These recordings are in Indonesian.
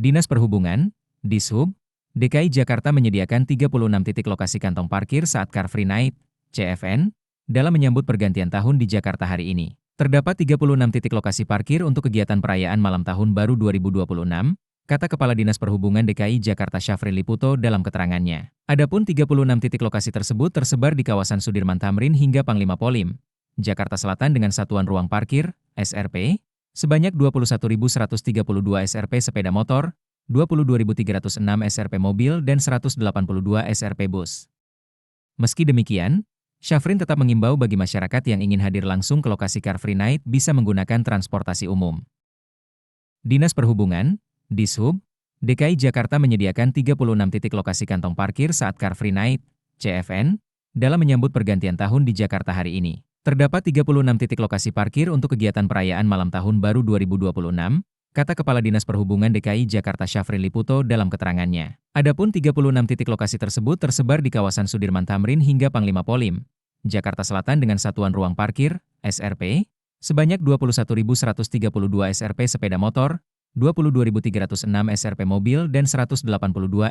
Dinas Perhubungan, Dishub, DKI Jakarta menyediakan 36 titik lokasi kantong parkir saat Car Free Night, CFN, dalam menyambut pergantian tahun di Jakarta hari ini. Terdapat 36 titik lokasi parkir untuk kegiatan perayaan malam tahun baru 2026, kata Kepala Dinas Perhubungan DKI Jakarta Syafrin Liputo dalam keterangannya. Adapun 36 titik lokasi tersebut tersebar di kawasan Sudirman Tamrin hingga Panglima Polim, Jakarta Selatan dengan satuan ruang parkir, SRP, sebanyak 21.132 SRP sepeda motor, 22.306 SRP mobil dan 182 SRP bus. Meski demikian, Syafrin tetap mengimbau bagi masyarakat yang ingin hadir langsung ke lokasi Car Free Night bisa menggunakan transportasi umum. Dinas Perhubungan, Dishub, DKI Jakarta menyediakan 36 titik lokasi kantong parkir saat Car Free Night, CFN, dalam menyambut pergantian tahun di Jakarta hari ini. Terdapat 36 titik lokasi parkir untuk kegiatan perayaan malam tahun baru 2026, kata Kepala Dinas Perhubungan DKI Jakarta Syafrin Liputo dalam keterangannya. Adapun 36 titik lokasi tersebut tersebar di kawasan Sudirman Tamrin hingga Panglima Polim, Jakarta Selatan dengan satuan ruang parkir, SRP, sebanyak 21.132 SRP sepeda motor, 22.306 SRP mobil dan 182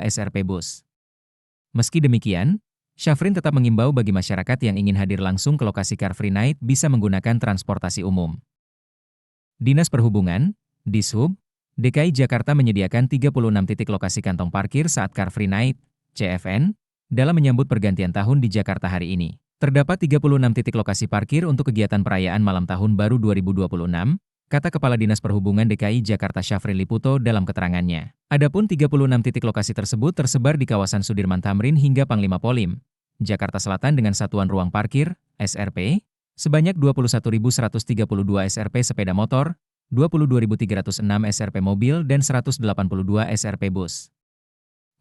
SRP bus. Meski demikian, Syafrin tetap mengimbau bagi masyarakat yang ingin hadir langsung ke lokasi Car Free Night bisa menggunakan transportasi umum. Dinas Perhubungan, Dishub, DKI Jakarta menyediakan 36 titik lokasi kantong parkir saat Car Free Night, CFN, dalam menyambut pergantian tahun di Jakarta hari ini. Terdapat 36 titik lokasi parkir untuk kegiatan perayaan malam tahun baru 2026, kata Kepala Dinas Perhubungan DKI Jakarta Syafrin Liputo dalam keterangannya. Adapun 36 titik lokasi tersebut tersebar di kawasan Sudirman Tamrin hingga Panglima Polim, Jakarta Selatan dengan satuan ruang parkir, SRP, sebanyak 21.132 SRP sepeda motor, 22.306 SRP mobil dan 182 SRP bus.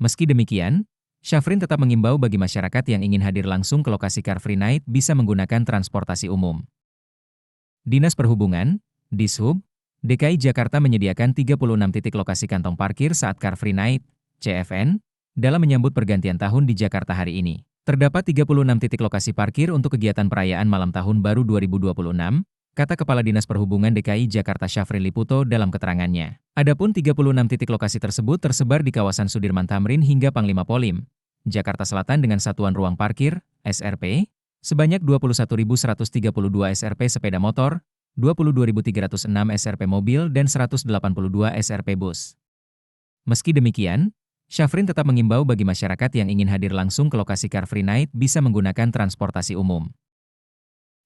Meski demikian, Syafrin tetap mengimbau bagi masyarakat yang ingin hadir langsung ke lokasi Car Free Night bisa menggunakan transportasi umum. Dinas Perhubungan, Dishub, DKI Jakarta menyediakan 36 titik lokasi kantong parkir saat Car Free Night, CFN, dalam menyambut pergantian tahun di Jakarta hari ini. Terdapat 36 titik lokasi parkir untuk kegiatan perayaan malam tahun baru 2026, kata Kepala Dinas Perhubungan DKI Jakarta Syafrin Liputo dalam keterangannya. Adapun 36 titik lokasi tersebut tersebar di kawasan Sudirman Tamrin hingga Panglima Polim, Jakarta Selatan dengan satuan ruang parkir, SRP, sebanyak 21.132 SRP sepeda motor, 22.306 SRP mobil dan 182 SRP bus. Meski demikian, Syafrin tetap mengimbau bagi masyarakat yang ingin hadir langsung ke lokasi Car Free Night bisa menggunakan transportasi umum.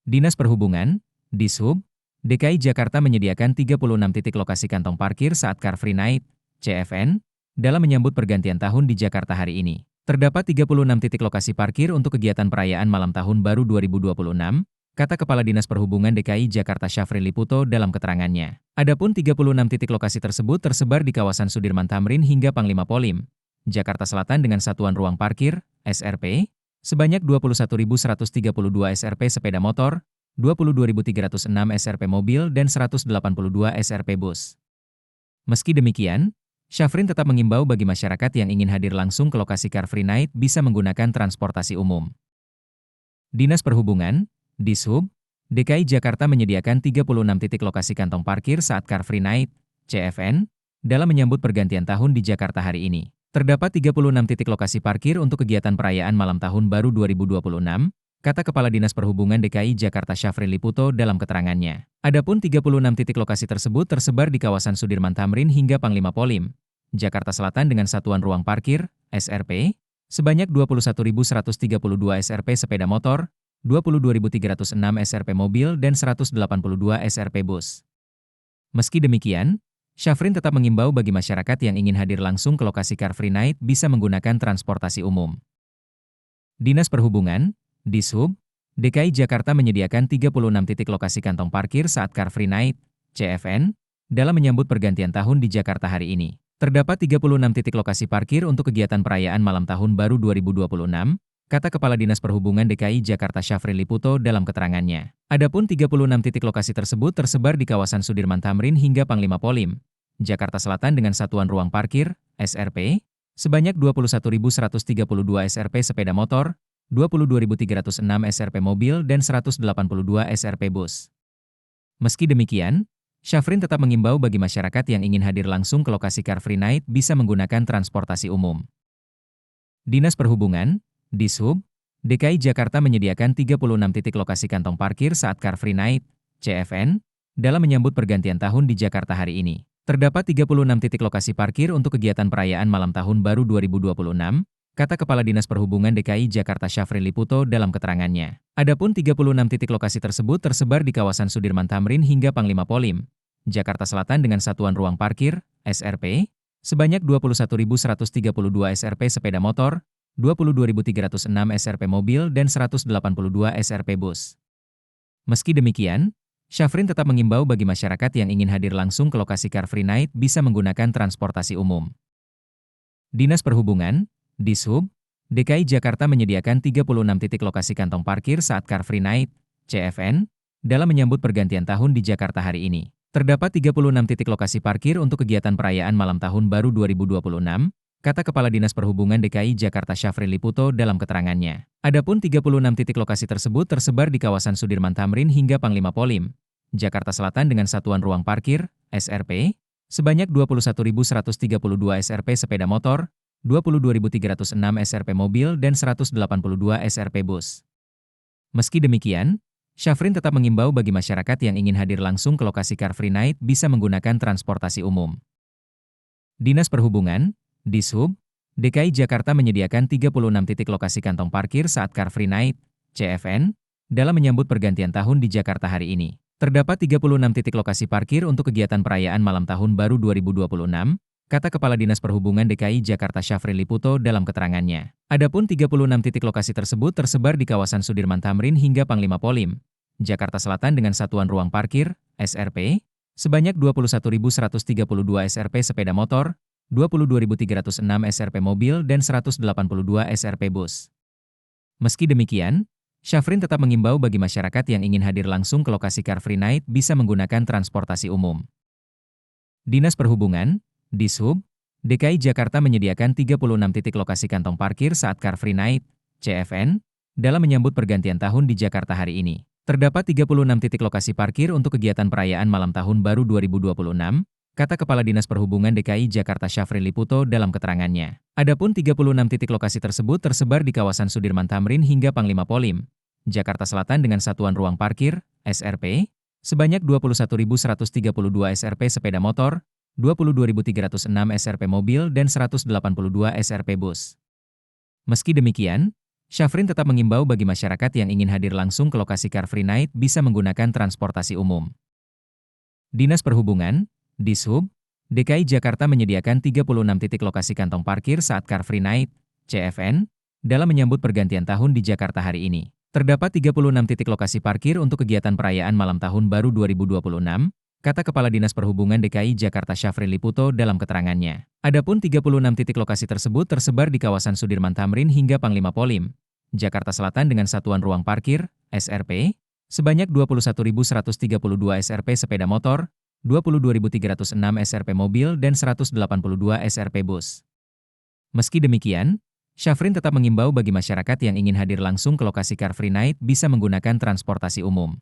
Dinas Perhubungan, Dishub, DKI Jakarta menyediakan 36 titik lokasi kantong parkir saat Car Free Night, CFN, dalam menyambut pergantian tahun di Jakarta hari ini. Terdapat 36 titik lokasi parkir untuk kegiatan perayaan malam tahun baru 2026, kata Kepala Dinas Perhubungan DKI Jakarta Syafrin Liputo dalam keterangannya. Adapun 36 titik lokasi tersebut tersebar di kawasan Sudirman Tamrin hingga Panglima Polim, Jakarta Selatan dengan satuan ruang parkir, SRP, sebanyak 21.132 SRP sepeda motor, 22.306 SRP mobil dan 182 SRP bus. Meski demikian, Syafrin tetap mengimbau bagi masyarakat yang ingin hadir langsung ke lokasi Car Free Night bisa menggunakan transportasi umum. Dinas Perhubungan, Dishub, DKI Jakarta menyediakan 36 titik lokasi kantong parkir saat Car Free Night, CFN, dalam menyambut pergantian tahun di Jakarta hari ini. Terdapat 36 titik lokasi parkir untuk kegiatan perayaan malam tahun baru 2026, kata Kepala Dinas Perhubungan DKI Jakarta Syafrin Liputo dalam keterangannya. Adapun 36 titik lokasi tersebut tersebar di kawasan Sudirman Tamrin hingga Panglima Polim, Jakarta Selatan dengan satuan ruang parkir, SRP, sebanyak 21.132 SRP sepeda motor, 22.306 SRP mobil dan 182 SRP bus. Meski demikian, Syafrin tetap mengimbau bagi masyarakat yang ingin hadir langsung ke lokasi Car Free Night bisa menggunakan transportasi umum. Dinas Perhubungan, Dishub, DKI Jakarta menyediakan 36 titik lokasi kantong parkir saat Car Free Night, CFN, dalam menyambut pergantian tahun di Jakarta hari ini. Terdapat 36 titik lokasi parkir untuk kegiatan perayaan malam tahun baru 2026, kata Kepala Dinas Perhubungan DKI Jakarta Syafrin Liputo dalam keterangannya. Adapun 36 titik lokasi tersebut tersebar di kawasan Sudirman Tamrin hingga Panglima Polim, Jakarta Selatan dengan satuan ruang parkir, SRP, sebanyak 21.132 SRP sepeda motor, 22.306 SRP mobil dan 182 SRP bus. Meski demikian, Syafrin tetap mengimbau bagi masyarakat yang ingin hadir langsung ke lokasi Car Free Night bisa menggunakan transportasi umum. Dinas Perhubungan, Dishub, DKI Jakarta menyediakan 36 titik lokasi kantong parkir saat Car Free Night, CFN, dalam menyambut pergantian tahun di Jakarta hari ini. Terdapat 36 titik lokasi parkir untuk kegiatan perayaan malam tahun baru 2026, kata Kepala Dinas Perhubungan DKI Jakarta Syafrin Liputo dalam keterangannya. Adapun 36 titik lokasi tersebut tersebar di kawasan Sudirman Tamrin hingga Panglima Polim, Jakarta Selatan dengan satuan ruang parkir, SRP, sebanyak 21.132 SRP sepeda motor, 22.306 SRP mobil dan 182 SRP bus. Meski demikian, Syafrin tetap mengimbau bagi masyarakat yang ingin hadir langsung ke lokasi Car Free Night bisa menggunakan transportasi umum. Dinas Perhubungan, Dishub, DKI Jakarta menyediakan 36 titik lokasi kantong parkir saat Car Free Night, CFN, dalam menyambut pergantian tahun di Jakarta hari ini. Terdapat 36 titik lokasi parkir untuk kegiatan perayaan malam tahun baru 2026, kata Kepala Dinas Perhubungan DKI Jakarta Syafrin Liputo dalam keterangannya. Adapun 36 titik lokasi tersebut tersebar di kawasan Sudirman Tamrin hingga Panglima Polim, Jakarta Selatan dengan satuan ruang parkir, SRP, sebanyak 21.132 SRP sepeda motor, 22.306 SRP mobil dan 182 SRP bus. Meski demikian, Syafrin tetap mengimbau bagi masyarakat yang ingin hadir langsung ke lokasi Car Free Night bisa menggunakan transportasi umum. Dinas Perhubungan, Dishub, DKI Jakarta menyediakan 36 titik lokasi kantong parkir saat Car Free Night, CFN, dalam menyambut pergantian tahun di Jakarta hari ini. Terdapat 36 titik lokasi parkir untuk kegiatan perayaan malam tahun baru 2026, kata Kepala Dinas Perhubungan DKI Jakarta Syafrin Liputo dalam keterangannya. Adapun 36 titik lokasi tersebut tersebar di kawasan Sudirman Tamrin hingga Panglima Polim, Jakarta Selatan dengan satuan ruang parkir, SRP, sebanyak 21.132 SRP sepeda motor, 22.306 SRP mobil dan 182 SRP bus. Meski demikian, Syafrin tetap mengimbau bagi masyarakat yang ingin hadir langsung ke lokasi Car Free Night bisa menggunakan transportasi umum. Dinas Perhubungan, Dishub, DKI Jakarta menyediakan 36 titik lokasi kantong parkir saat Car Free Night, CFN, dalam menyambut pergantian tahun di Jakarta hari ini. Terdapat 36 titik lokasi parkir untuk kegiatan perayaan malam tahun baru 2026, kata Kepala Dinas Perhubungan DKI Jakarta Syafrin Liputo dalam keterangannya. Adapun 36 titik lokasi tersebut tersebar di kawasan Sudirman Tamrin hingga Panglima Polim, Jakarta Selatan dengan satuan ruang parkir, SRP, sebanyak 21.132 SRP sepeda motor, 22.306 SRP mobil dan 182 SRP bus. Meski demikian, Syafrin tetap mengimbau bagi masyarakat yang ingin hadir langsung ke lokasi Car Free Night bisa menggunakan transportasi umum. Dinas Perhubungan, Dishub, DKI Jakarta menyediakan 36 titik lokasi kantong parkir saat Car Free Night, CFN, dalam menyambut pergantian tahun di Jakarta hari ini. Terdapat 36 titik lokasi parkir untuk kegiatan perayaan malam tahun baru 2026, kata Kepala Dinas Perhubungan DKI Jakarta Syafrin Liputo dalam keterangannya. Adapun 36 titik lokasi tersebut tersebar di kawasan Sudirman Tamrin hingga Panglima Polim, Jakarta Selatan dengan satuan ruang parkir, SRP, sebanyak 21.132 SRP sepeda motor, 22.306 SRP mobil dan 182 SRP bus. Meski demikian, Syafrin tetap mengimbau bagi masyarakat yang ingin hadir langsung ke lokasi Car Free Night bisa menggunakan transportasi umum.